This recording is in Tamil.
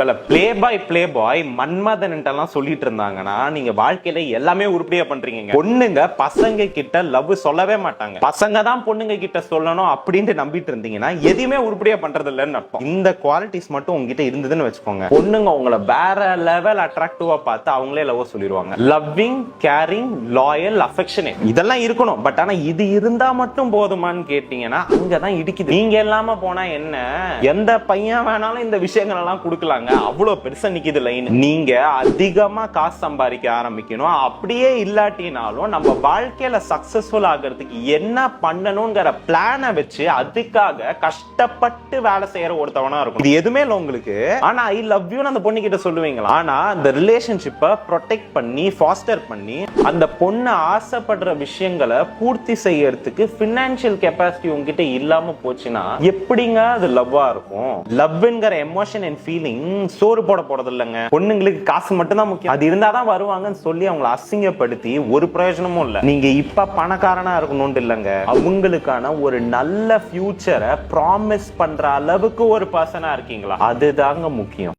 உங்களை பிளே பாய் மன்மதன் எல்லாம் சொல்லிட்டு இருந்தாங்கன்னா நீங்க வாழ்க்கையில எல்லாமே உருப்படியா பண்றீங்க. பொண்ணுங்க பசங்க கிட்ட லவ் சொல்லவே மாட்டாங்க, பசங்க தான் பொண்ணுங்க கிட்ட சொல்லணும் அப்படின்னு நம்பிட்டு இருந்தீங்கன்னா எதுவுமே உருப்படியா பண்றது இல்லைன்னு அர்த்தம். இந்த குவாலிட்டிஸ் மட்டும் உங்ககிட்ட இருந்ததுன்னு வச்சுக்கோங்க, பொண்ணுங்க உங்களை வேற லெவல் அட்ராக்டிவா பார்த்து அவங்களே லவ் சொல்லிடுவாங்க. லவ்விங், கேரிங், லாயல், அஃபெக்ஷனேட் இதெல்லாம் இருக்கணும். பட் ஆனா இது இருந்தா மட்டும் போதுமான்னு கேட்டீங்கன்னா அங்கதான் இடிக்குது. நீங்க இல்லாம போனா என்ன, எந்த பையன் வேணாலும் இந்த விஷயங்கள் எல்லாம் கொடுக்கலாங்க, அவ்வளவு பெருசா நிக்குது லைன். நீங்க அதிகமா காசு சம்பாதிக்க ஆரம்பிக்கணும். அப்படியே இல்லாட்டினாலும் நம்ம வாழ்க்கையில சக்சஸ்ஃபுல் ஆகிறதுக்கு என்ன பண்ணணும்ங்கிற பிளானை வச்சு அதுக்காக கஷ்டப்பட்டு வேலை செய்யற ஒருத்தவனா இருக்கும். இது எதுவுமே இல்ல உங்களுக்கு. ஆனா ஐ லவ் யூ அந்த பொண்ணு கிட்ட சொல்லுவீங்களா? ஆனா அந்த ரிலேஷன்ஷிப்பை ப்ரொடெக்ட் பண்ணி ஃபாஸ்டர் பண்ணி அந்த பொண்ணு ஆசைப்படுற விஷயங்களை பூர்த்தி செய்யறதுக்கு பினான்சியல் கெப்பாசிட்டி உங்ககிட்ட இல்லாம போச்சுன்னா எப்படிங்க அது லவ்வா இருக்கும்? லவ்ங்கிற எமோஷன் அண்ட் ஃபீலிங் சோறு போட போறது இல்லைங்க. பொண்ணுங்களுக்கு காசு மட்டும் தான் முக்கியம். அது இருந்தாதான் வருவாங்கன்னு சொல்லி அவங்களை அசிங்கப்படுத்தி ஒரு பிரயோஜனமும் இல்ல. நீங்க இப்ப பணக்காரனா இருக்கணும்னு இல்லைங்க, அவங்களுக்கான ஒரு நல்ல ஃபியூச்சரை ப்ராமிஸ் பண்ற அளவுக்கு ஒரு பர்சனா இருக்கீங்களா, அதுதாங்க முக்கியம்.